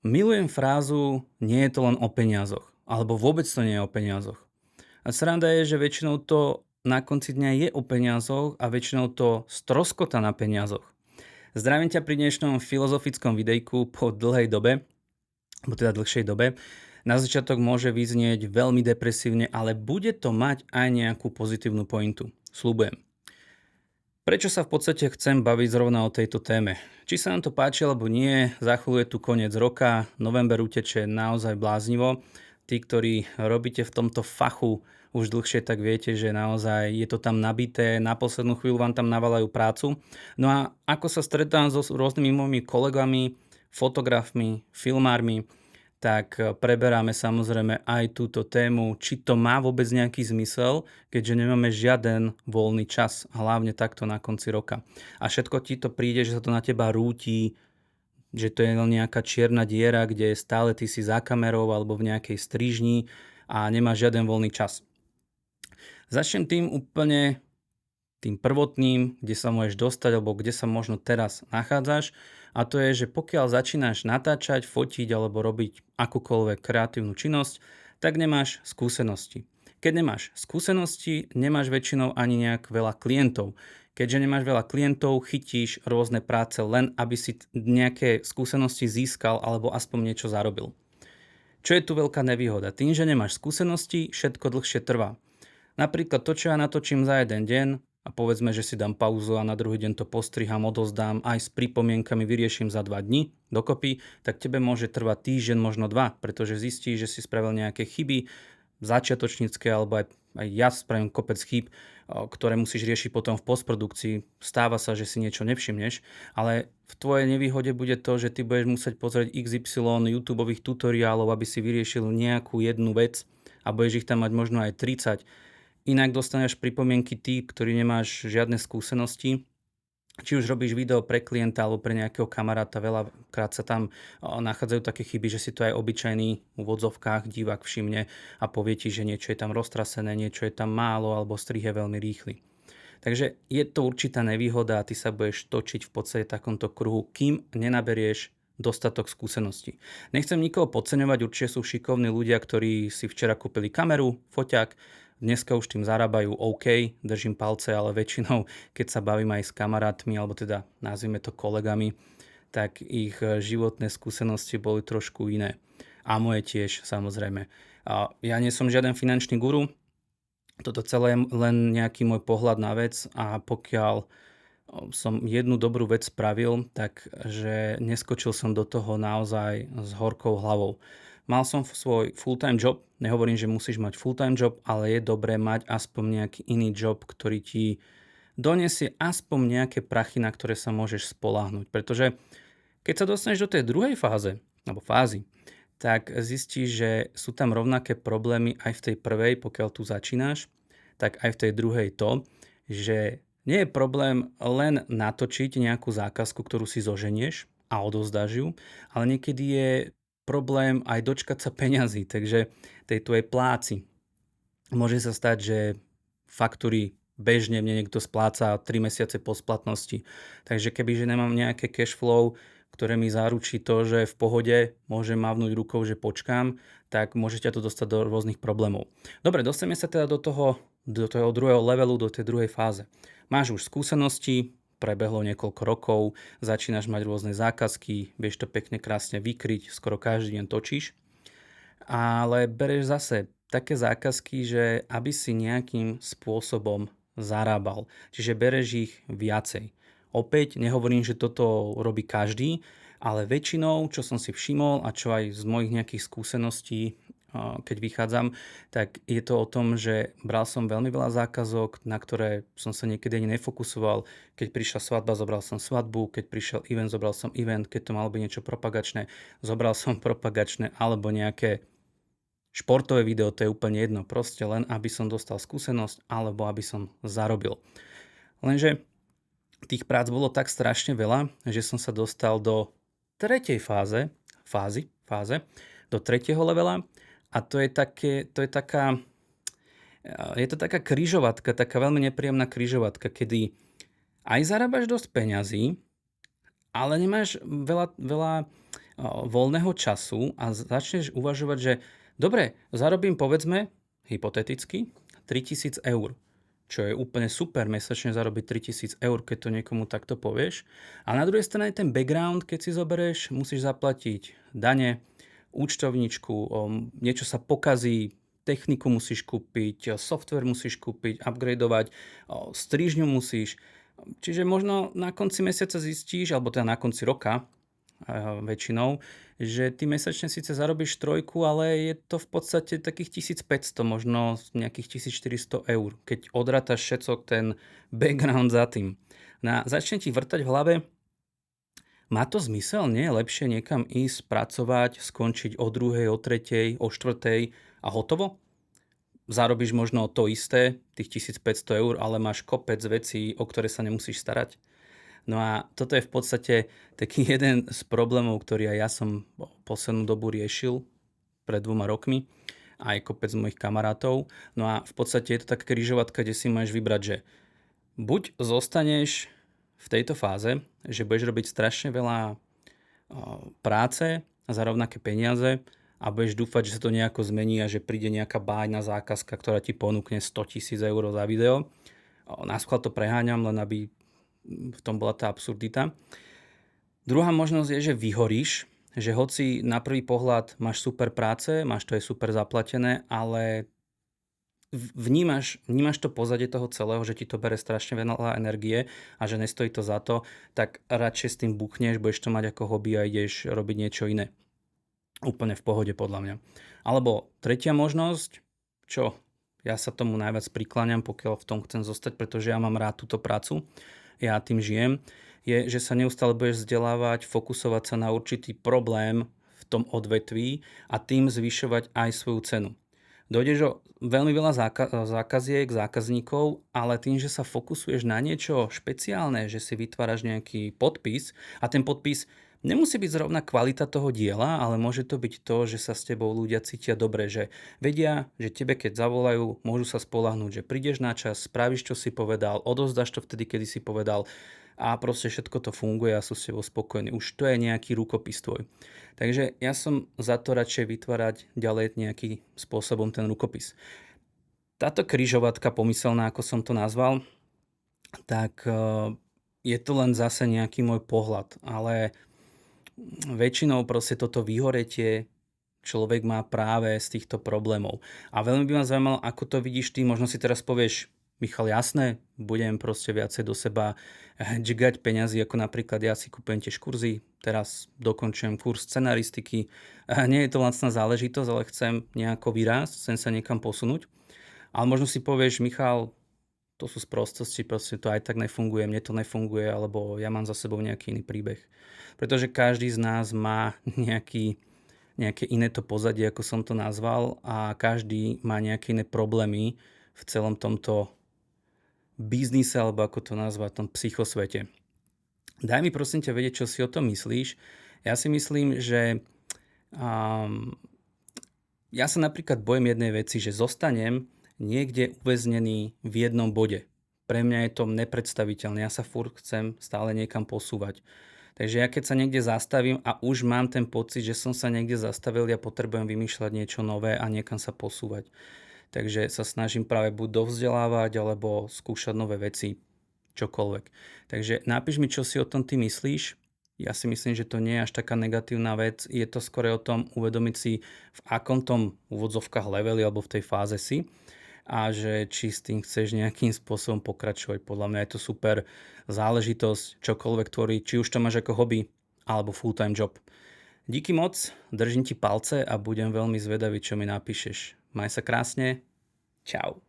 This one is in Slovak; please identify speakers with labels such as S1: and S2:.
S1: Milujem frázu "nie je to len o peniazoch", alebo vôbec to nie je o peniazoch. A sranda je, že väčšinou to na konci dňa je o peniazoch a väčšinou to stroskota na peniazoch. Zdravím ťa pri dnešnom filozofickom videjku po dlhej dobe, alebo teda dlhšej dobe. Na začiatok môže vyznieť veľmi depresívne, ale bude to mať aj nejakú pozitívnu pointu. Sľubujem. Prečo sa v podstate chcem baviť zrovna o tejto téme? Či sa nám to páči alebo nie, za chvíľu je tu koniec roka, november utečie naozaj bláznivo. Tí, ktorí robíte v tomto fachu už dlhšie, tak viete, že naozaj je to tam nabité, na poslednú chvíľu vám tam navalajú prácu. No a ako sa stretám so rôznymi mojimi kolegami, fotografmi, filmármi, tak preberáme samozrejme aj túto tému, či to má vôbec nejaký zmysel, keďže nemáme žiaden voľný čas, hlavne takto na konci roka. A všetko ti to príde, že sa to na teba rúti, že to je len nejaká čierna diera, kde stále ty si za kamerou alebo v nejakej strižni a nemáš žiaden voľný čas. Začnem tým prvotným, kde sa môžeš dostať alebo kde sa možno teraz nachádzaš, a to je, že pokiaľ začínaš natáčať, fotiť alebo robiť akúkoľvek kreatívnu činnosť, tak nemáš skúsenosti. Keď nemáš skúsenosti, nemáš väčšinou ani nejak veľa klientov. Keďže nemáš veľa klientov, chytíš rôzne práce len, aby si nejaké skúsenosti získal alebo aspoň niečo zarobil. Čo je tu veľká nevýhoda? Tým, že nemáš skúsenosti, všetko dlhšie trvá. Napríklad to, čo ja natočím za jeden deň a povedzme, že si dám pauzu a na druhý deň to postriham, odozdám aj s pripomienkami, vyrieším za 2 dni dokopy, tak tebe môže trvať týždeň, možno 2, pretože zistíš, že si spravil nejaké chyby začiatočnícke, alebo aj ja spravím kopec chýb, ktoré musíš riešiť potom v postprodukcii. Stáva sa, že si niečo nevšimneš, ale v tvojej nevýhode bude to, že ty budeš musieť pozrieť XY YouTubeových tutoriálov, aby si vyriešil nejakú jednu vec a budeš ich tam mať možno aj 30. Inak dostaneš pripomienky ty, ktorý nemáš žiadne skúsenosti. Či už robíš video pre klienta alebo pre nejakého kamaráta, veľakrát sa tam nachádzajú také chyby, že si to aj obyčajný v úvodzovkách divák všimne a povie ti, že niečo je tam roztrasené, niečo je tam málo alebo strih je veľmi rýchly. Takže je to určitá nevýhoda a ty sa budeš točiť v podstate takomto kruhu, kým nenaberieš dostatok skúseností. Nechcem nikoho podceňovať, určite sú šikovní ľudia, ktorí si včera kúpili kameru, foťák, dneska už tým zarábajú OK, držím palce, ale väčšinou, keď sa bavím aj s kamarátmi, alebo teda nazvime to kolegami, tak ich životné skúsenosti boli trošku iné. A moje tiež, samozrejme. Ja nie som žiaden finančný guru, toto celé je len nejaký môj pohľad na vec a pokiaľ som jednu dobrú vec spravil, takže neskočil som do toho naozaj s horkou hlavou. Mal som svoj full-time job, nehovorím, že musíš mať full-time job, ale je dobré mať aspoň nejaký iný job, ktorý ti donesie aspoň nejaké prachy, na ktoré sa môžeš spoľahnúť. Pretože keď sa dostaneš do tej druhej fáze, alebo fázy, tak zistíš, že sú tam rovnaké problémy aj v tej prvej, pokiaľ tu začínaš, tak aj v tej druhej to, že nie je problém len natočiť nejakú zákazku, ktorú si zoženieš a odovzdáš ju, ale niekedy je problém aj dočkať sa peňazí, takže tej tvojej pláci. Môže sa stať, že faktúry bežne mne niekto spláca 3 mesiace po splatnosti. Takže kebyže nemám nejaké cash flow, ktoré mi zaručí to, že v pohode môžem mávnuť rukou, že počkám, tak môže ťa to dostať do rôznych problémov. Dobre, dostaneme sa teda do toho druhého levelu, do tej druhej fáze. Máš už skúsenosti, prebehlo niekoľko rokov, začínaš mať rôzne zákazky, vieš to pekne krásne vykryť, skoro každý deň točíš, ale bereš zase také zákazky, že aby si nejakým spôsobom zarábal, čiže bereš ich viacej. Opäť nehovorím, že toto robí každý, ale väčšinou, čo som si všimol a čo aj z mojich nejakých skúseností, keď vychádzam, tak je to o tom, že bral som veľmi veľa zákazok, na ktoré som sa niekedy ani nefokusoval. Keď prišla svadba, zobral som svadbu, keď prišiel event, zobral som event, keď to malo byť niečo propagačné, zobral som propagačné, alebo nejaké športové video, to je úplne jedno, proste len aby som dostal skúsenosť alebo aby som zarobil. Lenže tých prác bolo tak strašne veľa, že som sa dostal do tretej fáze, do tretieho levela. A to je taká križovatka, taká veľmi nepríjemná križovatka, kedy aj zarábaš dosť peňazí, ale nemáš veľa voľného času a začneš uvažovať, že dobre, zarobím povedzme, hypoteticky, 3 000 eur, čo je úplne super mesačne zarobiť 3 000 eur, keď to niekomu takto povieš. A na druhej strane ten background, keď si zoberieš, musíš zaplatiť dane, účtovničku, niečo sa pokazí, techniku musíš kúpiť, software musíš kúpiť, upgradovať, strižňu musíš. Čiže možno na konci mesiaca zistíš, alebo teda na konci roka väčšinou, že ty mesačne síce zarobíš trojku, ale je to v podstate takých 1 500, možno nejakých 1 400 eur, keď odrátaš všetok ten background za tým. No a začne ti vrtať v hlave, má to zmysel? Nie je lepšie niekam ísť, pracovať, skončiť o 2, o 3, o 4 a hotovo? Zarobíš možno to isté, tých 1 500 eur, ale máš kopec vecí, o ktoré sa nemusíš starať. No a toto je v podstate taký jeden z problémov, ktorý aj ja som poslednú dobu riešil pred 2 rokmi, aj kopec mojich kamarátov. No a v podstate je to taká križovatka, kde si máš vybrať, že buď zostaneš v tejto fáze, že budeš robiť strašne veľa práce za rovnaké peniaze a budeš dúfať, že sa to nejako zmení a že príde nejaká bájna zákazka, ktorá ti ponúkne 100 000 eur za video. Náskôr to preháňam, len aby v tom bola tá absurdita. Druhá možnosť je, že vyhoríš, že hoci na prvý pohľad máš super práce, máš to aj super zaplatené, ale vnímaš to pozadie toho celého, že ti to bere strašne veľa energie a že nestojí to za to, tak radšej s tým buchneš, budeš to mať ako hobby a ideš robiť niečo iné. Úplne v pohode podľa mňa. Alebo tretia možnosť, čo ja sa tomu najviac prikláňam, pokiaľ v tom chcem zostať, pretože ja mám rád túto prácu, ja tým žijem, je, že sa neustále budeš vzdelávať, fokusovať sa na určitý problém v tom odvetví a tým zvyšovať aj svoju cenu. Dojdeš o veľmi veľa zákaziek, zákazníkov, ale tým, že sa fokusuješ na niečo špeciálne, že si vytváraš nejaký podpis a ten podpis nemusí byť zrovna kvalita toho diela, ale môže to byť to, že sa s tebou ľudia cítia dobre, že vedia, že tebe keď zavolajú, môžu sa spoľahnúť, že prídeš na čas, spravíš, čo si povedal, odovzdáš to vtedy, kedy si povedal a proste všetko to funguje a sú s tebou spokojní. Už to je nejaký rukopis tvoj. Takže ja som za to radšej vytvárať ďalej nejakým spôsobom ten rukopis. Táto križovatka pomyselná, ako som to nazval, tak je to len zase nejaký môj pohľad, ale väčšinou proste toto vyhoretie človek má práve z týchto problémov. A veľmi by ma zaujímalo, ako to vidíš ty. Možno si teraz povieš, Michal, jasné, budem proste viacej do seba džigať peňazí, ako napríklad ja si kúpujem tiež kurzy, teraz dokončujem kurz scenaristiky. Nie je to lacná záležitosť, ale chcem nejako vyrásť, chcem sa niekam posunúť. Ale možno si povieš, Michal, to sú sprostosti, proste to aj tak nefunguje, mne to nefunguje, alebo ja mám za sebou nejaký iný príbeh. Pretože každý z nás má nejaké iné to pozadie, ako som to nazval, a každý má nejaké iné problémy v celom tomto biznise, alebo ako to nazvať, tom psychosvete. Daj mi prosím ťa vedieť, čo si o tom myslíš. Ja si myslím, že ja sa napríklad bojím jednej veci, že zostanem niekde uväznený v jednom bode. Pre mňa je to nepredstaviteľné. Ja sa furt chcem stále niekam posúvať. Takže ja keď sa niekde zastavím a už mám ten pocit, že som sa niekde zastavil, ja potrebujem vymýšľať niečo nové a niekam sa posúvať. Takže sa snažím práve buď dovzdelávať, alebo skúšať nové veci, čokoľvek. Takže napíš mi, čo si o tom ty myslíš. Ja si myslím, že to nie je až taká negatívna vec. Je to skôr o tom uvedomiť si, v akom tom úvodzovkách leveli alebo v tej fáze si a že či s tým chceš nejakým spôsobom pokračovať. Podľa mňa je to super záležitosť, čokoľvek tvorí, či už to máš ako hobby alebo full-time job. Díky moc, držím ti palce a budem veľmi zvedavý, čo mi napíšeš. Maj sa krásne, čau.